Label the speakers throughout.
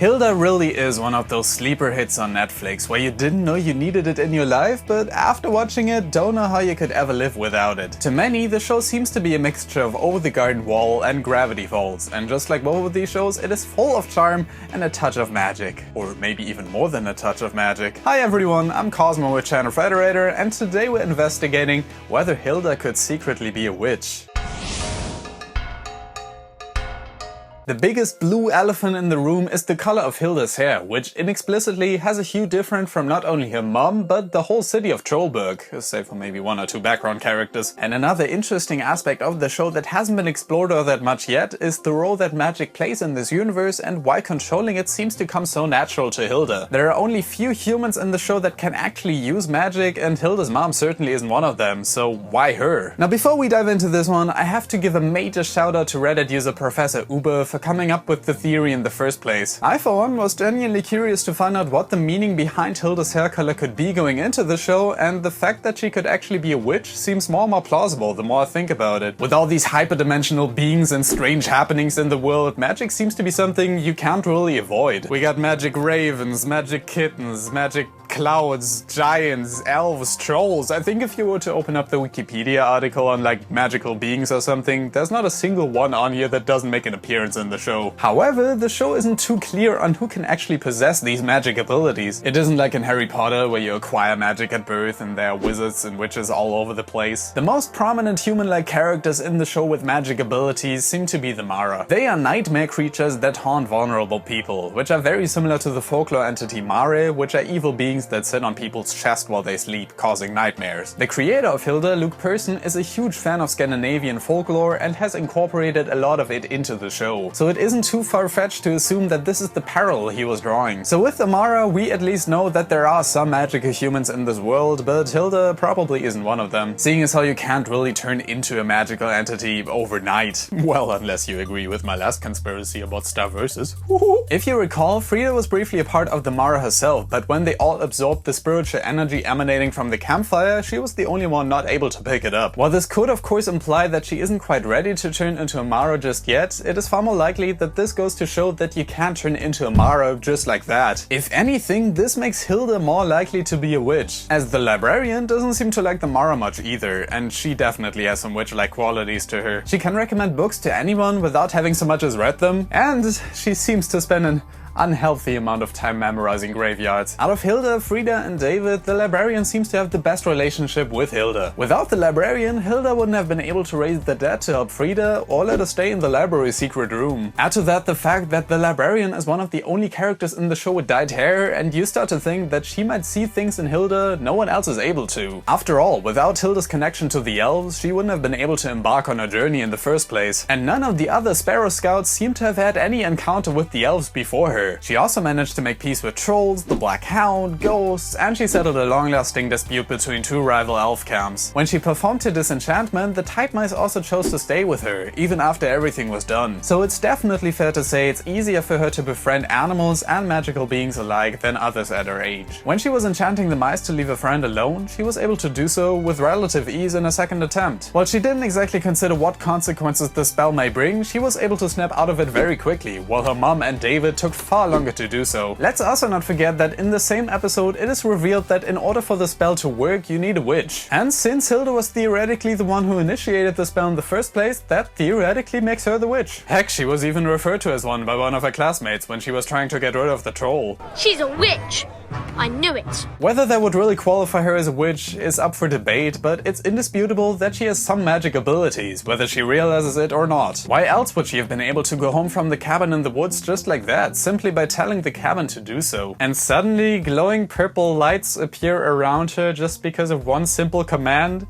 Speaker 1: Hilda really is one of those sleeper hits on Netflix where you didn't know you needed it in your life, but after watching it, don't know how you could ever live without it. To many, the show seems to be a mixture of Over the Garden Wall and Gravity Falls, and just like both of these shows, it is full of charm and a touch of magic. Or maybe even more than a touch of magic. Hi everyone, I'm Cosmo with Channel Frederator, and today we're investigating whether Hilda could secretly be a witch. The biggest blue elephant in the room is the color of Hilda's hair, which inexplicitly has a hue different from not only her mom, but the whole city of Trollberg, save for maybe one or two background characters. And another interesting aspect of the show that hasn't been explored all that much yet is the role that magic plays in this universe and why controlling it seems to come so natural to Hilda. There are only few humans in the show that can actually use magic, and Hilda's mom certainly isn't one of them, so why her? Now before we dive into this one, I have to give a major shout out to Reddit user Professor Uber for coming up with the theory in the first place. I for one was genuinely curious to find out what the meaning behind Hilda's hair color could be going into the show, and the fact that she could actually be a witch seems more and more plausible the more I think about it. With all these hyperdimensional beings and strange happenings in the world, magic seems to be something you can't really avoid. We got magic ravens, magic kittens, magic clouds, giants, elves, trolls. I think if you were to open up the Wikipedia article on like magical beings or something, there's not a single one on here that doesn't make an appearance in the show. However, the show isn't too clear on who can actually possess these magic abilities. It isn't like in Harry Potter where you acquire magic at birth and there are wizards and witches all over the place. The most prominent human-like characters in the show with magic abilities seem to be the Mara. They are nightmare creatures that haunt vulnerable people, which are very similar to the folklore entity Mare, which are evil beings that sit on people's chest while they sleep, causing nightmares. The creator of Hilda, Luke Persson, is a huge fan of Scandinavian folklore and has incorporated a lot of it into the show. So it isn't too far-fetched to assume that this is the parallel he was drawing. So with Amara, we at least know that there are some magical humans in this world, but Hilda probably isn't one of them. Seeing as how you can't really turn into a magical entity overnight. Well, unless you agree with my last conspiracy about Star Versus. If you recall, Frida was briefly a part of the Mara herself, but when they all absorbed the spiritual energy emanating from the campfire, she was the only one not able to pick it up. While this could of course imply that she isn't quite ready to turn into a Mara just yet, it is far more likely that this goes to show that you can't turn into a Mara just like that. If anything, this makes Hilda more likely to be a witch, as the librarian doesn't seem to like the Mara much either, and she definitely has some witch-like qualities to her. She can recommend books to anyone without having so much as read them, and she seems to spend an unhealthy amount of time memorizing graveyards. Out of Hilda, Frida and David, the librarian seems to have the best relationship with Hilda. Without the librarian, Hilda wouldn't have been able to raise the dead to help Frida or let her stay in the library's secret room. Add to that the fact that the librarian is one of the only characters in the show with dyed hair, and you start to think that she might see things in Hilda no one else is able to. After all, without Hilda's connection to the elves, she wouldn't have been able to embark on her journey in the first place. And none of the other Sparrow Scouts seem to have had any encounter with the elves before her. She also managed to make peace with trolls, the Black Hound, ghosts, and she settled a long-lasting dispute between two rival elf camps. When she performed her disenchantment, the Tide Mice also chose to stay with her, even after everything was done. So it's definitely fair to say it's easier for her to befriend animals and magical beings alike than others at her age. When she was enchanting the mice to leave a friend alone, she was able to do so with relative ease in a second attempt. While she didn't exactly consider what consequences the spell may bring, she was able to snap out of it very quickly, while her mom and David took far longer to do so. Let's also not forget that in the same episode it is revealed that in order for the spell to work you need a witch. And since Hilda was theoretically the one who initiated the spell in the first place, that theoretically makes her the witch. Heck, she was even referred to as one by one of her classmates when she was trying to get rid of the troll.
Speaker 2: She's a witch! I knew it!
Speaker 1: Whether that would really qualify her as a witch is up for debate, but it's indisputable that she has some magic abilities, whether she realizes it or not. Why else would she have been able to go home from the cabin in the woods just like that, simply by telling the cabin to do so? And suddenly glowing purple lights appear around her just because of one simple command?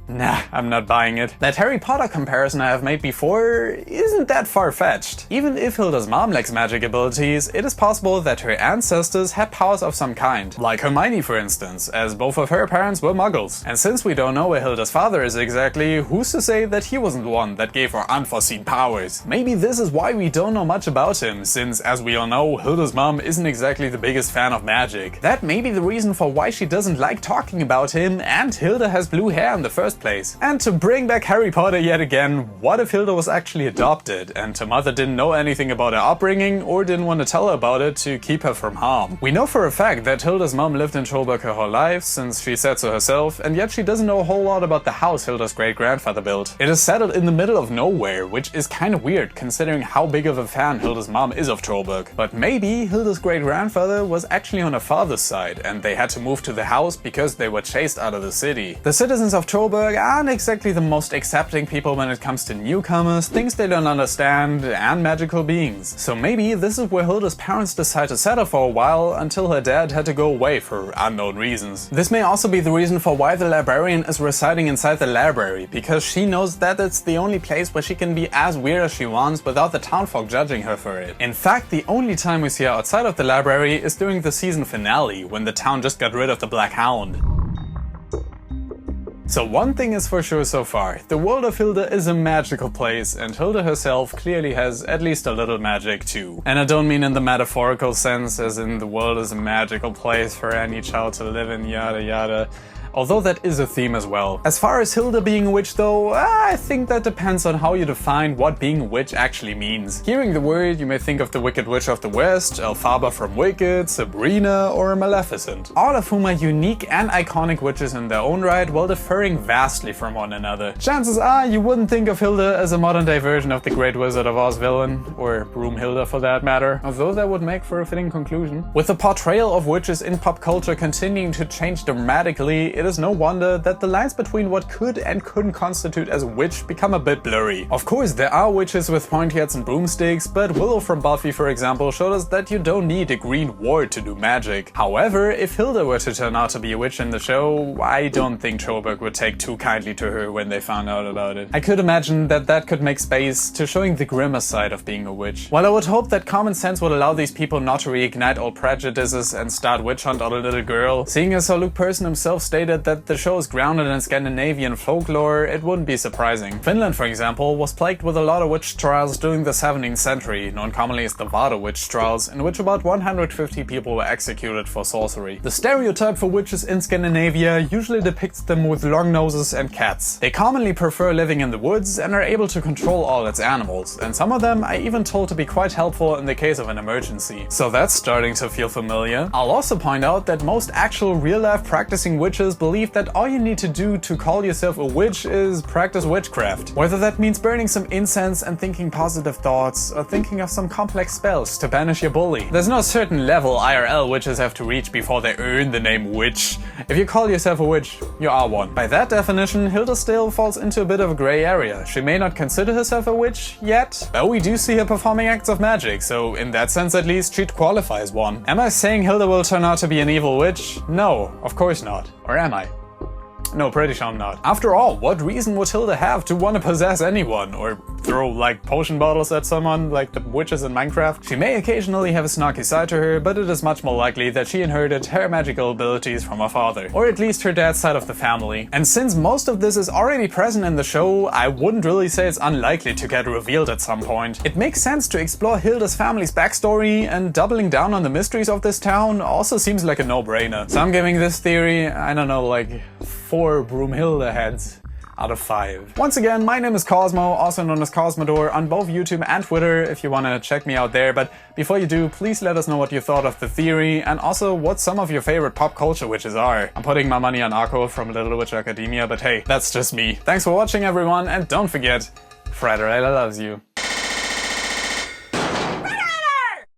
Speaker 1: Nah, I'm not buying it. That Harry Potter comparison I have made before isn't that far-fetched. Even if Hilda's mom lacks magic abilities, it is possible that her ancestors had powers of some kind. Like Hermione, for instance, as both of her parents were muggles. And since we don't know where Hilda's father is exactly, who's to say that he wasn't the one that gave her unforeseen powers? Maybe this is why we don't know much about him, since, as we all know, Hilda's mom isn't exactly the biggest fan of magic. That may be the reason for why she doesn't like talking about him, and Hilda has blue hair in the first first place. And to bring back Harry Potter yet again, what if Hilda was actually adopted and her mother didn't know anything about her upbringing or didn't want to tell her about it to keep her from harm? We know for a fact that Hilda's mom lived in Trollberg her whole life, since she said so herself, and yet she doesn't know a whole lot about the house Hilda's great-grandfather built. It is settled in the middle of nowhere, which is kind of weird considering how big of a fan Hilda's mom is of Trollberg. But maybe Hilda's great-grandfather was actually on her father's side and they had to move to the house because they were chased out of the city. The citizens of Trollberg aren't exactly the most accepting people when it comes to newcomers, things they don't understand, and magical beings. So maybe this is where Hilda's parents decide to settle for a while until her dad had to go away for unknown reasons. This may also be the reason for why the librarian is residing inside the library, because she knows that it's the only place where she can be as weird as she wants without the townfolk judging her for it. In fact, the only time we see her outside of the library is during the season finale, when the town just got rid of the Black Hound. So one thing is for sure so far, the world of Hilda is a magical place, and Hilda herself clearly has at least a little magic too. And I don't mean in the metaphorical sense, as in the world is a magical place for any child to live in, yada yada. Although that is a theme as well. As far as Hilda being a witch though, I think that depends on how you define what being a witch actually means. Hearing the word, you may think of the Wicked Witch of the West, Elphaba from Wicked, Sabrina, or Maleficent. All of whom are unique and iconic witches in their own right, while differing vastly from one another. Chances are you wouldn't think of Hilda as a modern day version of the Great Wizard of Oz villain, or Broomhilda for that matter, although that would make for a fitting conclusion. With the portrayal of witches in pop culture continuing to change dramatically, it is no wonder that the lines between what could and couldn't constitute as a witch become a bit blurry. Of course, there are witches with pointy hats and broomsticks, but Willow from Buffy, for example, showed us that you don't need a green ward to do magic. However, if Hilda were to turn out to be a witch in the show, I don't think Trollberg would take too kindly to her when they found out about it. I could imagine that that could make space to showing the grimmer side of being a witch. While I would hope that common sense would allow these people not to reignite old prejudices and start witch hunt on a little girl, seeing as how Luke Person himself stated that the show is grounded in Scandinavian folklore, it wouldn't be surprising. Finland, for example, was plagued with a lot of witch trials during the 17th century, known commonly as the Vada witch trials, in which about 150 people were executed for sorcery. The stereotype for witches in Scandinavia usually depicts them with long noses and cats. They commonly prefer living in the woods and are able to control all its animals, and some of them are even told to be quite helpful in the case of an emergency. So that's starting to feel familiar. I'll also point out that most actual real-life practicing witches believe that all you need to do to call yourself a witch is practice witchcraft. Whether that means burning some incense and thinking positive thoughts, or thinking of some complex spells to banish your bully. There's no certain level IRL witches have to reach before they earn the name witch. If you call yourself a witch, you are one. By that definition, Hilda still falls into a bit of a grey area. She may not consider herself a witch yet, but we do see her performing acts of magic, so in that sense at least she'd qualify as one. Am I saying Hilda will turn out to be an evil witch? No, of course not. Or am I? No, pretty sure I'm not. After all, what reason would Hilda have to want to possess anyone? Or throw, like, potion bottles at someone, like the witches in Minecraft? She may occasionally have a snarky side to her, but it is much more likely that she inherited her magical abilities from her father. Or at least her dad's side of the family. And since most of this is already present in the show, I wouldn't really say it's unlikely to get revealed at some point. It makes sense to explore Hilda's family's backstory, and doubling down on the mysteries of this town also seems like a no-brainer. So I'm giving this theory, I don't know, like 4 Broomhilda heads out of 5. Once again, my name is Cosmo, also known as Cosmodore, on both YouTube and Twitter if you want to check me out there. But before you do, please let us know what you thought of the theory, and also what some of your favorite pop culture witches are. I'm putting my money on Akko from Little Witch Academia, but hey, that's just me. Thanks for watching everyone, and don't forget, Frederator loves you.